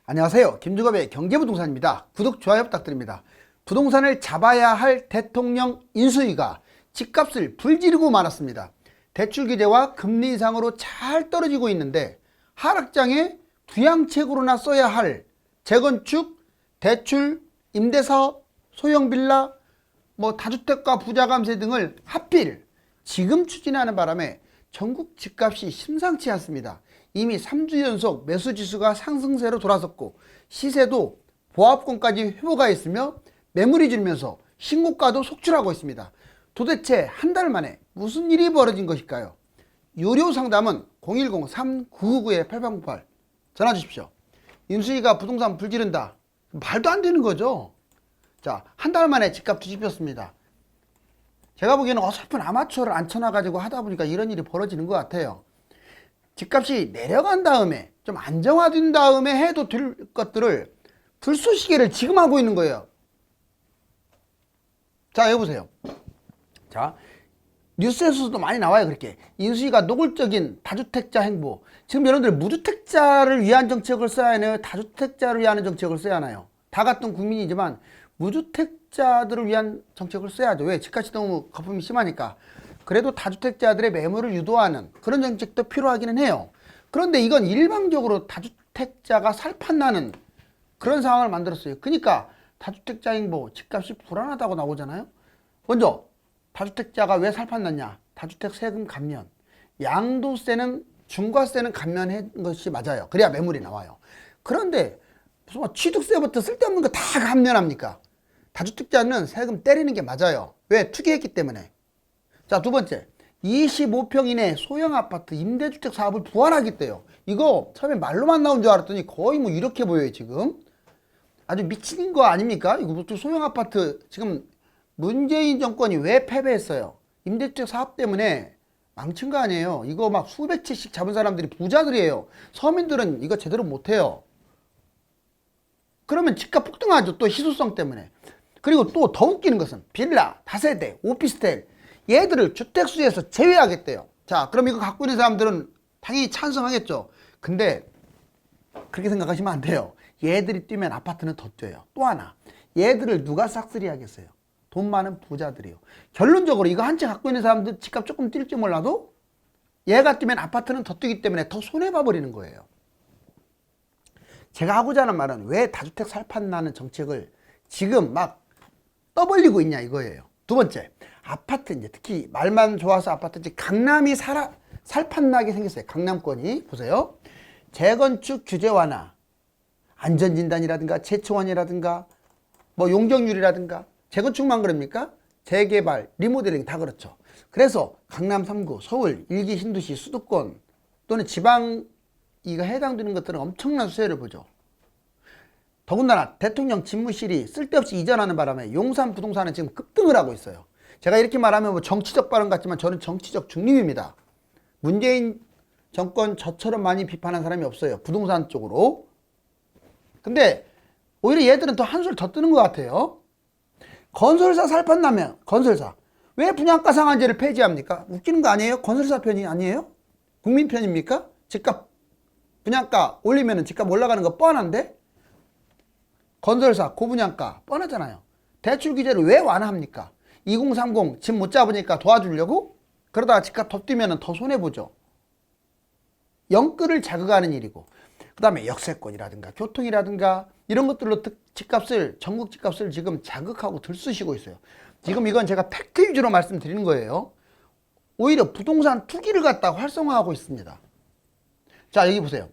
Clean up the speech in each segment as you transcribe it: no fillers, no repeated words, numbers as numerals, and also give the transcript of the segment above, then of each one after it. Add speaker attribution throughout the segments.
Speaker 1: 안녕하세요. 김주갑의 경제부동산입니다. 구독, 좋아요 부탁드립니다. 부동산을 잡아야 할 대통령 인수위가 집값을 불지르고 말았습니다. 대출 규제와 금리 인상으로 잘 떨어지고 있는데 하락장에 부양책으로나 써야 할 재건축, 대출, 임대사업, 소형빌라, 다주택과 부자감세 등을 하필 지금 추진하는 바람에 전국 집값이 심상치 않습니다. 이미 3주 연속 매수지수가 상승세로 돌아섰고 시세도 보합권까지 회복하였으며 매물이 줄면서 신고가도 속출하고 있습니다. 도대체 한 달 만에 무슨 일이 벌어진 것일까요? 유료 상담은 010-3999-8808 전화 주십시오. 인수위가 부동산 불지른다. 말도 안 되는 거죠. 자, 한 달 만에 집값 뒤집혔습니다. 제가 보기에는 어설픈 아마추어를 앉혀놔가지고 하다 보니까 이런 일이 벌어지는 것 같아요. 집값이 내려간 다음에 좀 안정화된 다음에 해도 될 것들을 불쏘시개를 지금 하고 있는 거예요. 자, 여보세요. 자, 뉴스에서도 많이 나와요. 그렇게 인수위가 노골적인 다주택자 행보. 지금 여러분들 무주택자를 위한 정책을 써야 하나요? 다주택자를 위한 정책을 써야 하나요? 다 같은 국민이지만 무주택자들을 위한 정책을 써야죠. 왜? 집값이 너무 거품이 심하니까. 그래도 다주택자들의 매물을 유도하는 그런 정책도 필요하기는 해요. 그런데 이건 일방적으로 다주택자가 살판나는 그런 상황을 만들었어요. 그러니까 다주택자 행보, 집값이 불안하다고 나오잖아요. 먼저 다주택자가 왜 살판났냐? 다주택 세금 감면, 양도세는 중과세는 감면한 것이 맞아요. 그래야 매물이 나와요. 그런데 무슨 취득세부터 쓸데없는 거 다 감면합니까? 다주택자는 세금 때리는 게 맞아요. 왜? 투기했기 때문에. 자, 두 번째, 25평 이내 소형 아파트 임대주택 사업을 부활하겠대요. 이거 처음에 말로만 나온 줄 알았더니 거의 이렇게 보여요. 지금 아주 미친 거 아닙니까? 이거 소형 아파트 지금 문재인 정권이 왜 패배했어요? 임대주택 사업 때문에 망친 거 아니에요. 이거 수백 채씩 잡은 사람들이 부자들이에요. 서민들은 이거 제대로 못해요. 그러면 집값 폭등하죠. 또 희소성 때문에. 그리고 또 더 웃기는 것은 빌라, 다세대, 오피스텔 얘들을 주택수에서 제외하겠대요. 자, 그럼 이거 갖고 있는 사람들은 당연히 찬성하겠죠. 근데 그렇게 생각하시면 안 돼요. 얘들이 뛰면 아파트는 더 뛰어요. 또 하나, 얘들을 누가 싹쓸이 하겠어요? 돈 많은 부자들이요. 결론적으로 이거 한 채 갖고 있는 사람들 집값 조금 뛸지 몰라도 얘가 뛰면 아파트는 더 뛰기 때문에 더 손해봐 버리는 거예요. 제가 하고자 하는 말은 왜 다주택 살판나는 정책을 지금 떠벌리고 있냐 이거예요. 두 번째, 아파트 이제 특히 말만 좋아서 아파트 이제 강남이 살판나게 생겼어요. 강남권이 보세요. 재건축 규제 완화, 안전진단이라든가 재청원이라든가 용적률이라든가 재건축만 그럽니까? 재개발, 리모델링 다 그렇죠. 그래서 강남 3구, 서울, 일기 신도시, 수도권 또는 지방 이거 해당되는 것들은 엄청난 수혜를 보죠. 더군다나 대통령 집무실이 쓸데없이 이전하는 바람에 용산 부동산은 지금 급등을 하고 있어요. 제가 이렇게 말하면 정치적 발언 같지만 저는 정치적 중립입니다. 문재인 정권 저처럼 많이 비판한 사람이 없어요. 부동산 쪽으로. 근데 오히려 얘들은 더 한술 더 뜨는 것 같아요. 건설사 살판나면 건설사 왜 분양가 상한제를 폐지합니까? 웃기는 거 아니에요? 건설사 편이 아니에요? 국민 편입니까? 집값 분양가 올리면 집값 올라가는 거 뻔한데 건설사 고분양가 뻔하잖아요. 대출 규제를 왜 완화합니까? 2030 집 못 잡으니까 도와주려고? 그러다가 집값 더 뛰면 더 손해보죠. 영끌을 자극하는 일이고 그 다음에 역세권이라든가 교통이라든가 이런 것들로 전국 집값을 지금 자극하고 들쑤시고 있어요. 지금 이건 제가 팩트 위주로 말씀드리는 거예요. 오히려 부동산 투기를 갖다가 활성화하고 있습니다. 자, 여기 보세요.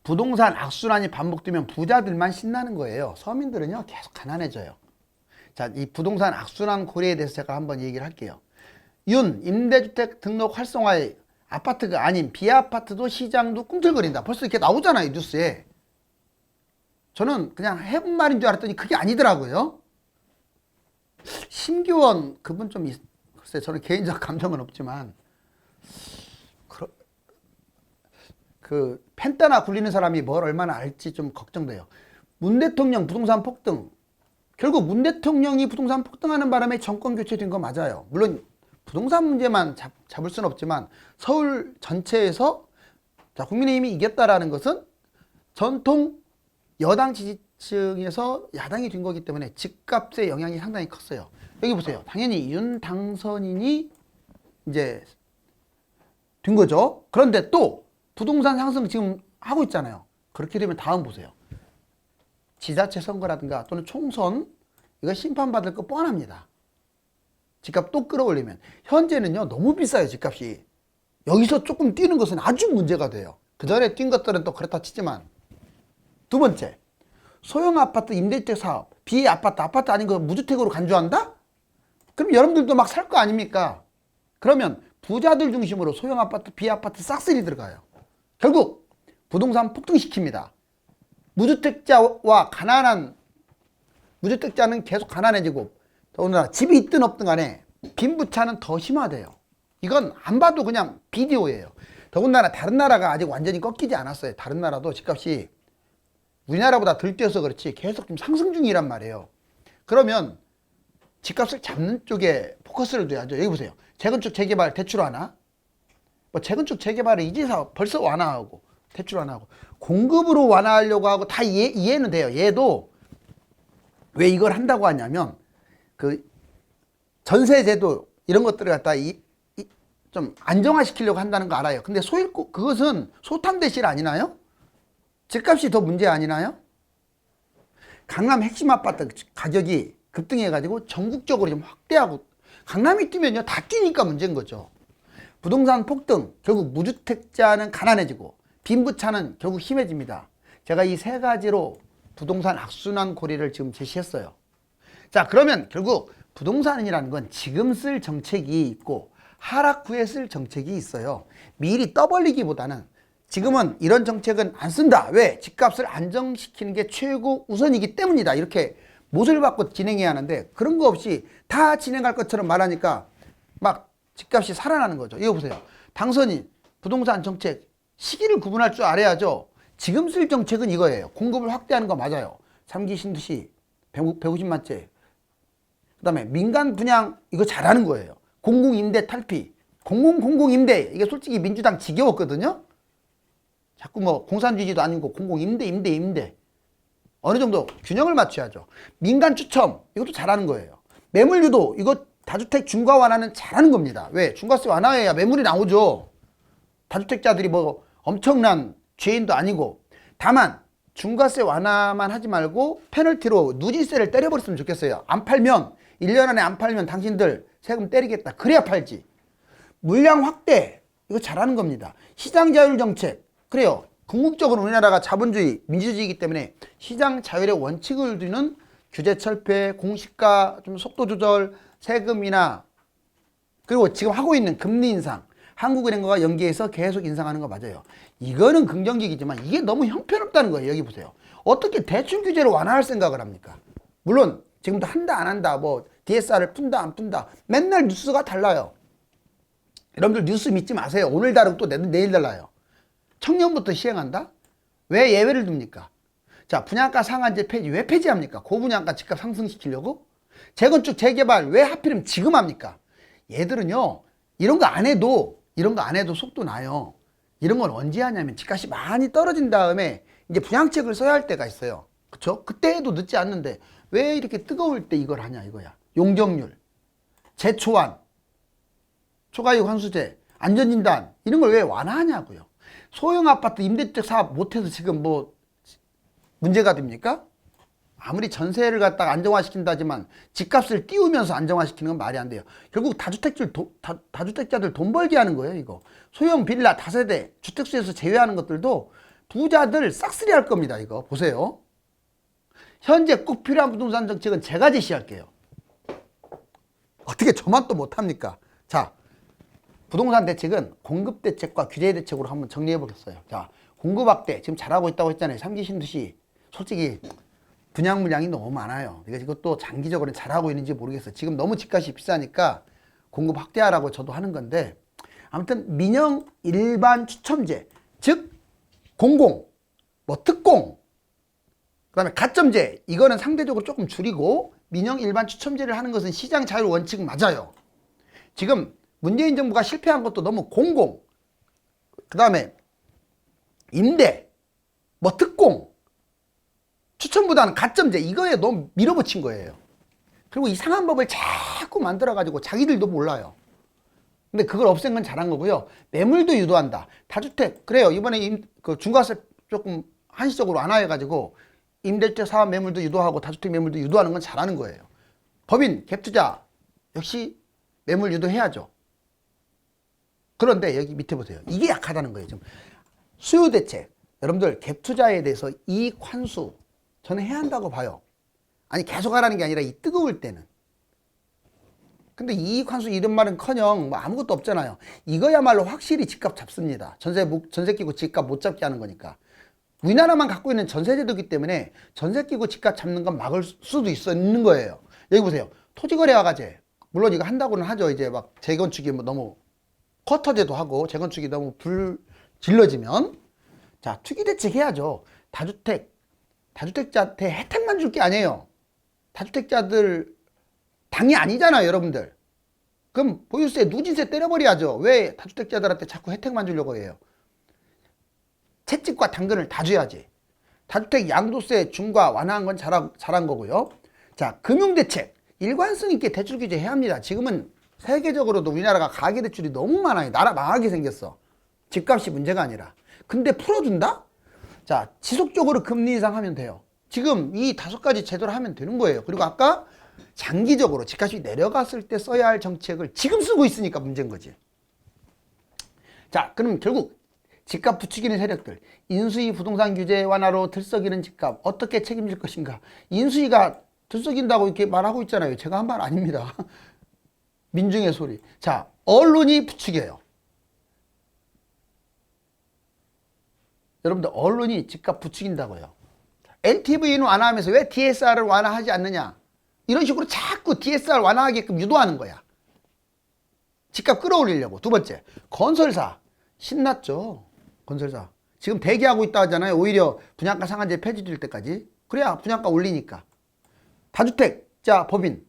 Speaker 1: 부동산 악순환이 반복되면 부자들만 신나는 거예요. 서민들은요 계속 가난해져요. 자, 이 부동산 악순환 고리에 대해서 제가 한번 얘기를 할게요. 임대주택 등록 활성화에 아파트가 아닌 비아파트도 시장도 꿈틀거린다. 벌써 이렇게 나오잖아요 뉴스에. 저는 그냥 해본 말인 줄 알았더니 그게 아니더라고요. 심기원 그분 좀 글쎄 저는 개인적 감정은 없지만 그 펜따나 굴리는 사람이 뭘 얼마나 알지 좀 걱정돼요. 문 대통령 부동산 폭등. 결국 문 대통령이 부동산 폭등하는 바람에 정권 교체된 거 맞아요. 물론 부동산 문제만 잡을 수는 없지만 서울 전체에서 국민의힘이 이겼다라는 것은 전통 여당 지지층에서 야당이 된 거기 때문에 집값의 영향이 상당히 컸어요. 여기 보세요. 당연히 윤 당선인이 이제 된 거죠. 그런데 또 부동산 상승 지금 하고 있잖아요. 그렇게 되면 다음 보세요. 지자체 선거라든가 또는 총선 이거 심판받을 거 뻔합니다. 집값 또 끌어올리면 현재는요 너무 비싸요. 집값이. 여기서 조금 뛰는 것은 아주 문제가 돼요. 그 전에 뛴 것들은 또 그렇다 치지만. 두 번째, 소형 아파트 임대주택 사업, 비아파트, 아파트 아닌 거 무주택으로 간주한다? 그럼 여러분들도 막 살 거 아닙니까? 그러면 부자들 중심으로 소형 아파트, 비아파트 싹쓸이 들어가요. 결국 부동산 폭등시킵니다. 무주택자와 가난한 무주택자는 계속 가난해지고 더군다나 집이 있든 없든 간에 빈부차는 더 심화돼요. 이건 안 봐도 그냥 비디오예요. 더군다나 다른 나라가 아직 완전히 꺾이지 않았어요. 다른 나라도 집값이 우리나라보다 덜 뛰어서 그렇지 계속 좀 상승 중이란 말이에요. 그러면 집값을 잡는 쪽에 포커스를 둬야죠. 여기 보세요. 재건축 재개발 대출 완화. 뭐 재건축 재개발을 이제서 벌써 완화하고 대출 완화하고 공급으로 완화하려고 하고 다 이해는 돼요. 얘도 왜 이걸 한다고 하냐면 그 전세제도 이런 것들을 갖다 좀 안정화시키려고 한다는 거 알아요. 근데 그것은 소탕대실 아니나요? 집값이 더 문제 아니나요? 강남 핵심 아파트 가격이 급등해가지고 전국적으로 좀 확대하고 강남이 뛰면요 다 뛰니까 문제인 거죠. 부동산 폭등 결국 무주택자는 가난해지고 빈부차는 결국 심해집니다. 제가 이 세 가지로 부동산 악순환 고리를 지금 제시했어요. 자, 그러면 결국 부동산이라는 건 지금 쓸 정책이 있고 하락 후에 쓸 정책이 있어요. 미리 떠벌리기보다는 지금은 이런 정책은 안 쓴다. 왜? 집값을 안정시키는 게 최고 우선이기 때문이다. 이렇게 못을 받고 진행해야 하는데 그런 거 없이 다 진행할 것처럼 말하니까 막 집값이 살아나는 거죠. 이거 보세요. 당선인 부동산 정책 시기를 구분할 줄 알아야죠. 지금 쓸 정책은 이거예요. 공급을 확대하는 거 맞아요. 3기 신도시 150만째. 그 다음에 민간 분양 이거 잘하는 거예요. 공공임대 탈피. 공공임대 이게 솔직히 민주당 지겨웠거든요. 자꾸 뭐 공산주의도 아니고 공공임대 어느 정도 균형을 맞춰야죠. 민간 추첨 이것도 잘하는 거예요. 매물 유도 이거 다주택 중과 완화는 잘하는 겁니다. 왜? 중과세 완화해야 매물이 나오죠. 다주택자들이 뭐 엄청난 죄인도 아니고 다만 중과세 완화만 하지 말고 페널티로 누진세를 때려버렸으면 좋겠어요. 안 팔면 1년 안에 안 팔면 당신들 세금 때리겠다. 그래야 팔지. 물량 확대 이거 잘하는 겁니다. 시장 자율 정책 그래요. 궁극적으로 우리나라가 자본주의, 민주주의이기 때문에 시장 자율의 원칙을 두는 규제 철폐, 공시가 좀 속도 조절, 세금이나 그리고 지금 하고 있는 금리 인상, 한국은행과 연계해서 계속 인상하는 거 맞아요. 이거는 긍정적이지만 이게 너무 형편없다는 거예요. 여기 보세요. 어떻게 대출 규제를 완화할 생각을 합니까? 물론 지금도 한다 안 한다 뭐 DSR을 푼다 안 푼다 맨날 뉴스가 달라요. 여러분들 뉴스 믿지 마세요. 오늘 다르고 또 내일 달라요. 청년부터 시행한다? 왜 예외를 둡니까? 자, 분양가 상한제 폐지 왜 폐지합니까? 고분양가 집값 상승시키려고? 재건축 재개발 왜 하필이면 지금 합니까? 얘들은요 이런 거 안 해도 속도 나요. 이런 건 언제 하냐면 집값이 많이 떨어진 다음에 이제 분양책을 써야 할 때가 있어요. 그쵸? 그때 해도 늦지 않는데 왜 이렇게 뜨거울 때 이걸 하냐 이거야. 용적률, 재초안, 초과이익 환수제, 안전진단 이런 걸 왜 완화하냐고요. 소형 아파트 임대주택 사업 못해서 지금 뭐 문제가 됩니까? 아무리 전세를 갖다가 안정화시킨다지만 집값을 띄우면서 안정화시키는 건 말이 안 돼요. 결국 다주택자들 돈 벌게 하는 거예요. 이거 소형 빌라 다세대 주택수에서 제외하는 것들도 부자들 싹쓸이 할 겁니다. 이거 보세요. 현재 꼭 필요한 부동산 정책은 제가 제시할게요. 어떻게 저만 또 못합니까? 자, 부동산 대책은 공급 대책과 규제 대책으로 한번 정리해 보겠어요. 자, 공급 확대 지금 잘하고 있다고 했잖아요. 3기 신도시 솔직히 분양 물량이 너무 많아요. 그러니까 이것도 장기적으로 잘하고 있는지 모르겠어요. 지금 너무 집값이 비싸니까 공급 확대하라고 저도 하는 건데 아무튼 민영 일반 추첨제 즉 공공 뭐 특공 그 다음에 가점제 이거는 상대적으로 조금 줄이고 민영 일반 추첨제를 하는 것은 시장 자율 원칙 맞아요. 지금 문재인 정부가 실패한 것도 너무 공공 그 다음에 임대 뭐 특공, 추천보다는 가점제 이거에 너무 밀어붙인 거예요. 그리고 이상한 법을 자꾸 만들어가지고 자기들도 몰라요. 근데 그걸 없앤 건 잘한 거고요. 매물도 유도한다. 다주택 그래요. 이번에 그 중과세 조금 한시적으로 완화해가지고 임대주택 사업 매물도 유도하고 다주택 매물도 유도하는 건 잘하는 거예요. 법인 갭투자 역시 매물 유도해야죠. 그런데 여기 밑에 보세요. 이게 약하다는 거예요. 지금 수요 대책 여러분들 갭투자에 대해서 이익 환수 저는 해야 한다고 봐요. 아니 계속 하라는 게 아니라 이 뜨거울 때는. 근데 이익 환수 이런 말은커녕 뭐 아무것도 없잖아요. 이거야말로 확실히 집값 잡습니다. 전세 끼고 집값 못 잡게 하는 거니까. 우리나라만 갖고 있는 전세제도이기 때문에 전세 끼고 집값 잡는 건 막을 수도 있는 거예요. 여기 보세요. 토지거래허가제 물론 이거 한다고는 하죠. 이제 막 재건축이 뭐 너무 쿼터제도 하고 재건축이 너무 질러지면 자 투기대책 해야죠. 다주택자한테 혜택만 줄 게 아니에요. 다주택자들 당이 아니잖아요, 여러분들. 그럼 보유세, 누진세 때려버려야죠. 왜 다주택자들한테 자꾸 혜택만 주려고 해요? 채집과 당근을 다 줘야지. 다주택 양도세 중과 완화한 건 잘한 거고요. 자, 금융대책. 일관성 있게 대출 규제 해야 합니다. 지금은 세계적으로도 우리나라가 가계대출이 너무 많아요. 나라 망하게 생겼어. 집값이 문제가 아니라. 근데 풀어준다? 자, 지속적으로 금리 인상하면 돼요. 지금 이 5가지 제도를 하면 되는 거예요. 그리고 아까 장기적으로 집값이 내려갔을 때 써야 할 정책을 지금 쓰고 있으니까 문제인 거지. 자, 그럼 결국 집값 부추기는 세력들, 인수위 부동산 규제 완화로 들썩이는 집값 어떻게 책임질 것인가? 인수위가 들썩인다고 이렇게 말하고 있잖아요. 제가 한 말 아닙니다. 민중의 소리. 자, 언론이 부추겨요. 여러분들 언론이 집값 부추긴다고요. LTV는 완화하면서 왜 DSR을 완화하지 않느냐? 이런 식으로 자꾸 DSR 완화하게끔 유도하는 거야. 집값 끌어올리려고. 두 번째, 건설사. 신났죠. 건설사. 지금 대기하고 있다 하잖아요. 오히려 분양가 상한제 폐지될 때까지. 그래야 분양가 올리니까. 다주택자 법인.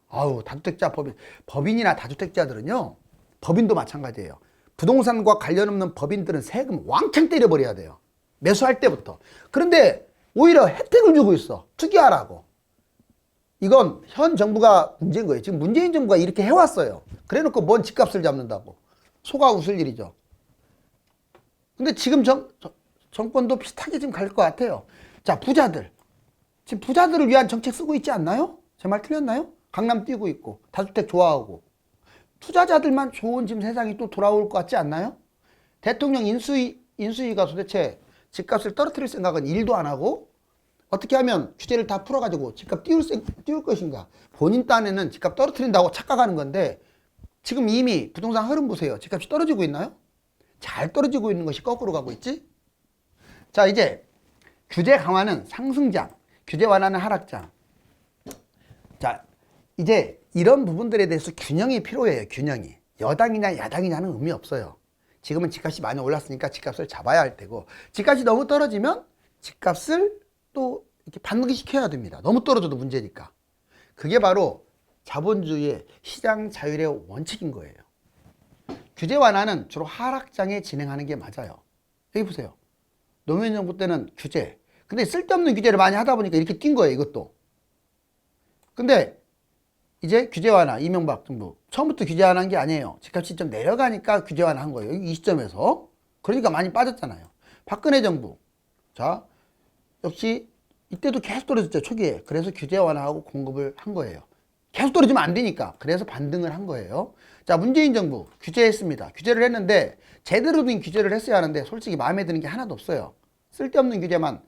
Speaker 1: 아우, 다주택자 법인. 법인이나 다주택자들은요. 법인도 마찬가지예요. 부동산과 관련 없는 법인들은 세금 왕창 때려버려야 돼요. 매수할 때부터. 그런데 오히려 혜택을 주고 있어. 투기하라고. 이건 현 정부가 문제인 거예요. 지금 문재인 정부가 이렇게 해왔어요. 그래 놓고 뭔 집값을 잡는다고. 속아 웃을 일이죠. 근데 지금 정권도 비슷하게 지금 갈 것 같아요. 자, 부자들. 지금 부자들을 위한 정책 쓰고 있지 않나요? 제 말 틀렸나요? 강남 뛰고 있고, 다주택 좋아하고. 투자자들만 좋은 지금 세상이 또 돌아올 것 같지 않나요? 대통령 인수위가 도대체 집값을 떨어뜨릴 생각은 1도 안 하고, 어떻게 하면 규제를 다 풀어가지고 집값 띄울 것인가. 본인 딴에는 집값 떨어뜨린다고 착각하는 건데, 지금 이미 부동산 흐름 보세요. 집값이 떨어지고 있나요? 잘 떨어지고 있는 것이 거꾸로 가고 있지? 자, 이제 규제 강화는 상승장, 규제 완화는 하락장. 자, 이제 이런 부분들에 대해서 균형이 필요해요. 균형이. 여당이냐 야당이냐는 의미 없어요. 지금은 집값이 많이 올랐으니까 집값을 잡아야 할 테고, 집값이 너무 떨어지면 집값을 또 이렇게 반등시켜야 됩니다. 너무 떨어져도 문제니까. 그게 바로 자본주의의 시장 자율의 원칙인 거예요. 규제 완화는 주로 하락장에 진행하는 게 맞아요. 여기 보세요. 노무현 정부 때는 규제. 근데 쓸데없는 규제를 많이 하다 보니까 이렇게 뛴 거예요, 이것도. 근데 이제 규제 완화, 이명박 정부. 처음부터 규제 완화한 게 아니에요. 집값이 좀 내려가니까 규제 완화한 거예요. 이 시점에서. 그러니까 많이 빠졌잖아요. 박근혜 정부. 자, 역시 이때도 계속 떨어졌죠, 초기에. 그래서 규제 완화하고 공급을 한 거예요. 계속 떨어지면 안 되니까. 그래서 반등을 한 거예요. 자, 문재인 정부 규제했습니다. 규제를 했는데 제대로 된 규제를 했어야 하는데 솔직히 마음에 드는 게 하나도 없어요. 쓸데없는 규제만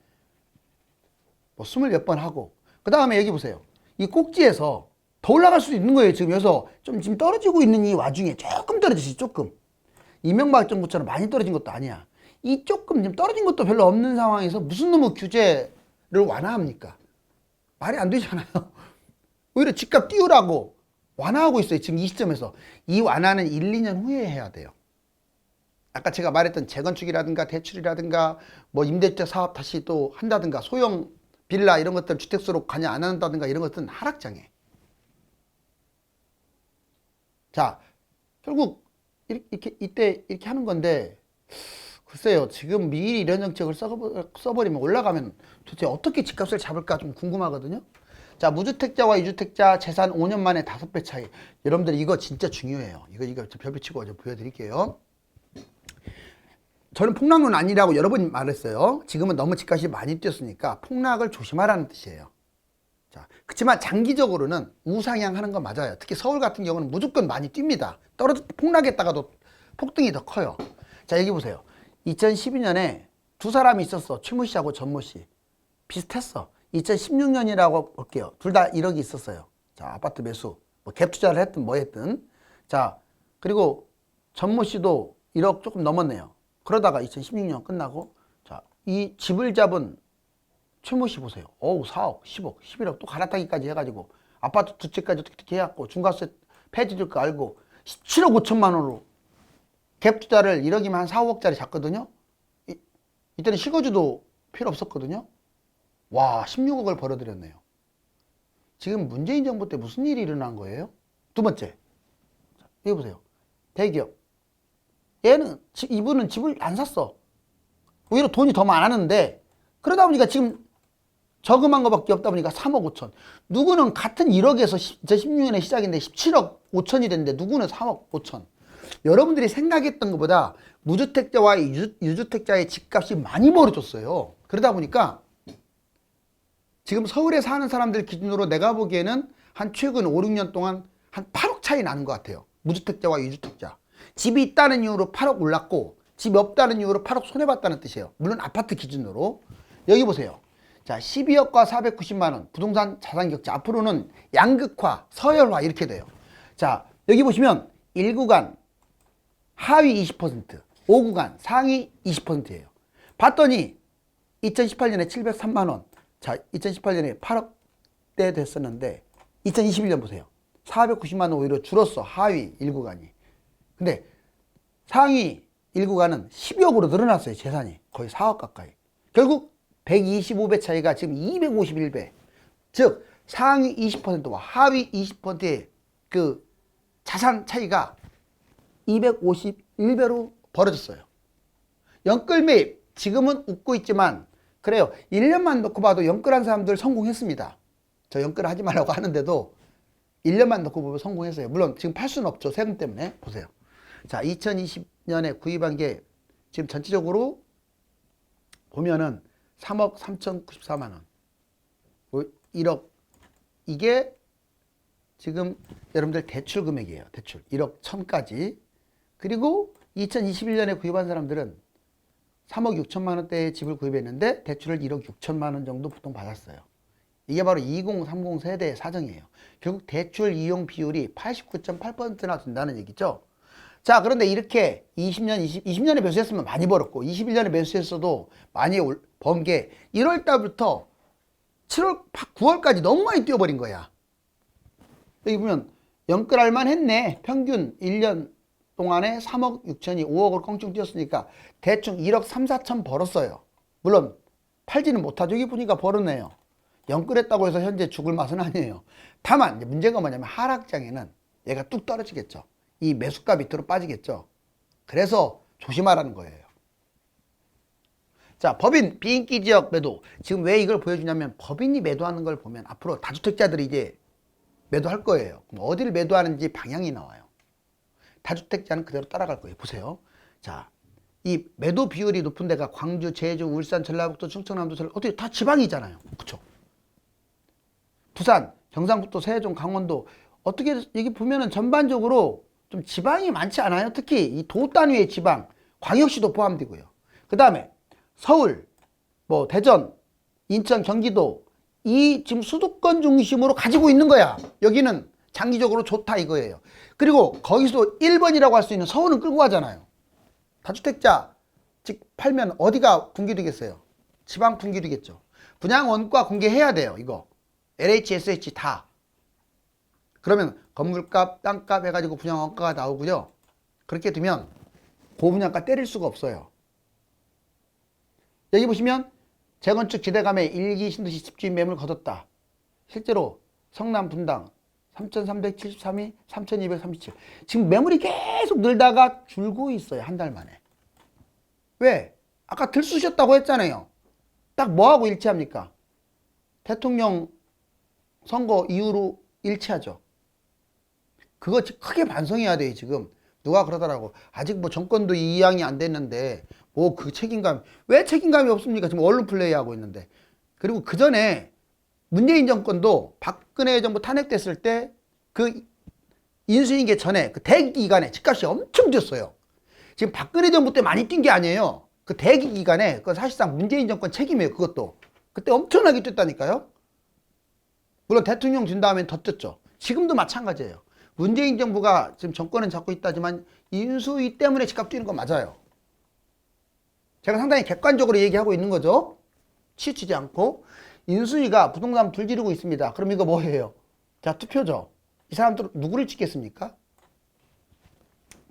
Speaker 1: 뭐 20몇 번 하고. 그 다음에 여기 보세요. 이 꼭지에서 더 올라갈 수도 있는 거예요. 지금 여기서 좀 지금 떨어지고 있는 이 와중에 조금 떨어지지, 조금. 이명박 정부처럼 많이 떨어진 것도 아니야. 이 조금 지금 떨어진 것도 별로 없는 상황에서 무슨 놈의 규제를 완화합니까? 말이 안 되잖아요. 오히려 집값 띄우라고 완화하고 있어요. 지금 이 시점에서. 이 완화는 1, 2년 후에 해야 돼요. 아까 제가 말했던 재건축이라든가 대출이라든가 뭐 임대주택 사업 다시 또 한다든가 소형 빌라 이런 것들 주택수로 관여 안 한다든가 이런 것들은 하락장애. 자, 결국 이때 이렇게 하는 건데 글쎄요, 지금 미리 이런 정책을 써버리면 올라가면 도대체 어떻게 집값을 잡을까 좀 궁금하거든요. 자, 무주택자와 이주택자 재산 5년 만에 5배 차이. 여러분들 이거 진짜 중요해요. 이거 별표 치고 좀 보여드릴게요. 저는 폭락론 아니라고 여러 번 말했어요. 지금은 너무 집값이 많이 뛰었으니까 폭락을 조심하라는 뜻이에요. 자, 그렇지만 장기적으로는 우상향하는 건 맞아요. 특히 서울 같은 경우는 무조건 많이 뜁니다. 폭락했다가도 폭등이 더 커요. 자, 여기 보세요. 2012년에 두 사람이 있었어. 최모 씨하고 전모 씨. 비슷했어. 2016년이라고 볼게요. 둘 다 1억이 있었어요. 자, 아파트 매수. 뭐 갭 투자를 했든 뭐 했든. 자, 그리고 전모 씨도 1억 조금 넘었네요. 그러다가 2016년 끝나고, 자, 이 집을 잡은 최모 씨 보세요. 어우, 4억, 10억, 11억 또 갈아타기까지 해가지고 아파트 두 채까지 어떻게 해갖고 중과세 폐지될 거 알고 17억 5천만 원으로 갭 투자를 1억이면 한 4, 5억짜리 잤거든요. 이때는 실거주도 필요 없었거든요. 와, 16억을 벌어들였네요. 지금 문재인 정부 때 무슨 일이 일어난 거예요? 두 번째, 여기 보세요. 대기업. 이분은 집을 안 샀어. 오히려 돈이 더 많았는데, 그러다 보니까 지금 저금한 것밖에 없다 보니까 3억 5천. 누구는 같은 1억에서 2016년에 시작인데 17억 5천이 됐는데 누구는 3억 5천. 여러분들이 생각했던 것보다 무주택자와 유주택자의 집값이 많이 벌어졌어요. 그러다 보니까 지금 서울에 사는 사람들 기준으로 내가 보기에는 한 최근 5, 6년 동안 한 8억 차이 나는 것 같아요. 무주택자와 유주택자. 집이 있다는 이유로 8억 올랐고 집이 없다는 이유로 8억 손해봤다는 뜻이에요. 물론 아파트 기준으로. 여기 보세요. 자, 12억과 490만 원 부동산 자산 격차. 앞으로는 양극화, 서열화 이렇게 돼요. 자, 여기 보시면 1구간 하위 20%, 5구간 상위 20%예요. 봤더니 2018년에 703만 원. 자, 2018년에 8억대 됐었는데 2021년 보세요. 490만 원 오히려 줄었어. 하위 1구간이. 근데 상위 1구간은 12억으로 늘어났어요. 재산이. 거의 4억 가까이. 결국 125배 차이가 지금 251배. 즉 상위 20%와 하위 20%의 그 자산 차이가 251배로 벌어졌어요. 연끌 매입 지금은 웃고 있지만 그래요. 1년만 놓고 봐도 연끌한 사람들 성공했습니다. 저 연끌 하지 말라고 하는데도 1년만 놓고 보면 성공했어요. 물론 지금 팔 수는 없죠. 세금 때문에. 보세요. 자, 2020년에 구입한 게 지금 전체적으로 보면은 3억 3,094만 원. 1억. 이게 지금 여러분들 대출 금액이에요. 대출. 1억 1,000까지. 그리고 2021년에 구입한 사람들은 3억 6천만 원대의 집을 구입했는데 대출을 1억 6천만 원 정도 보통 받았어요. 이게 바로 2030 세대의 사정이에요. 결국 대출 이용 비율이 89.8%나 된다는 얘기죠. 자, 그런데 이렇게 20년에 매수했으면 많이 벌었고 21년에 매수했어도 많이 번 게 1월 달부터 7월, 9월까지 너무 많이 뛰어버린 거야. 여기 보면 연끌할 했네. 평균 1년 동안에 3억 6천이 5억을 껑충 뛰었으니까 대충 1억 3, 4천 벌었어요. 물론 팔지는 못하죠. 여기 보니까 벌었네요. 연끌했다고 해서 현재 죽을 맛은 아니에요. 다만 문제가 뭐냐면 하락장에는 얘가 뚝 떨어지겠죠. 이 매수가 밑으로 빠지겠죠. 그래서 조심하라는 거예요. 자, 법인 비인기 지역 매도. 지금 왜 이걸 보여주냐면 법인이 매도하는 걸 보면 앞으로 다주택자들이 이제 매도할 거예요. 그럼 어디를 매도하는지 방향이 나와요. 다주택자는 그대로 따라갈 거예요. 보세요. 자, 이 매도 비율이 높은 데가 광주, 제주, 울산, 전라북도, 충청남도, 어떻게 다 지방이잖아요. 그렇죠? 부산, 경상북도, 세종, 강원도 어떻게 여기 보면은 전반적으로 좀 지방이 많지 않아요? 특히 이 도 단위의 지방, 광역시도 포함되고요. 그 다음에 서울, 뭐 대전, 인천, 경기도 이 지금 수도권 중심으로 가지고 있는 거야. 여기는 장기적으로 좋다 이거예요. 그리고 거기서 1번이라고 할 수 있는 서울은 끌고 가잖아요. 다주택자 즉 팔면 어디가 붕괴되겠어요? 지방 붕괴되겠죠. 분양 원가 공개해야 돼요. 이거 LH, SH 다. 그러면 건물값, 땅값 해가지고 분양 원가가 나오고요. 그렇게 되면 고분양가 때릴 수가 없어요. 여기 보시면 재건축 기대감에 일기 신도시 집주인 매물 거뒀다. 실제로 성남 분당 3,373이 3,237. 지금 매물이 계속 늘다가 줄고 있어요. 한 달 만에. 왜? 아까 들쑤셨다고 했잖아요. 딱 뭐하고 일치합니까? 대통령 선거 이후로 일치하죠. 그거 크게 반성해야 돼요, 지금. 누가 그러더라고. 아직 뭐 정권도 이양이 안 됐는데, 뭐 그 책임감, 왜 책임감이 없습니까? 지금 언론 플레이 하고 있는데. 그리고 그 전에 문재인 정권도 박근혜 정부 탄핵됐을 때 그 인수인계 전에 그 대기 기간에 집값이 엄청 뛰었어요. 지금 박근혜 정부 때 많이 뛴 게 아니에요. 그 대기 기간에 그 사실상 문재인 정권 책임이에요. 그것도. 그때 엄청나게 뛰었다니까요. 물론 대통령 준 다음엔 더 뛰었죠. 지금도 마찬가지예요. 문재인 정부가 지금 정권은 잡고 있다지만 인수위 때문에 집값 뛰는 건 맞아요. 제가 상당히 객관적으로 얘기하고 있는 거죠. 치우치지 않고. 인수위가 부동산 불지르고 있습니다. 그럼 이거 뭐예요? 자, 투표죠. 이 사람들 누구를 찍겠습니까?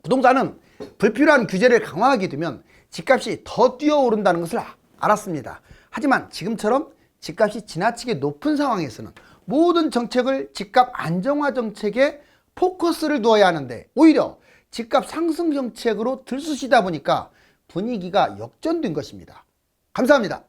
Speaker 1: 부동산은 불필요한 규제를 강화하게 되면 집값이 더 뛰어오른다는 것을 알았습니다. 하지만 지금처럼 집값이 지나치게 높은 상황에서는 모든 정책을 집값 안정화 정책에 포커스를 두어야 하는데 오히려 집값 상승 정책으로 들쑤시다 보니까 분위기가 역전된 것입니다. 감사합니다.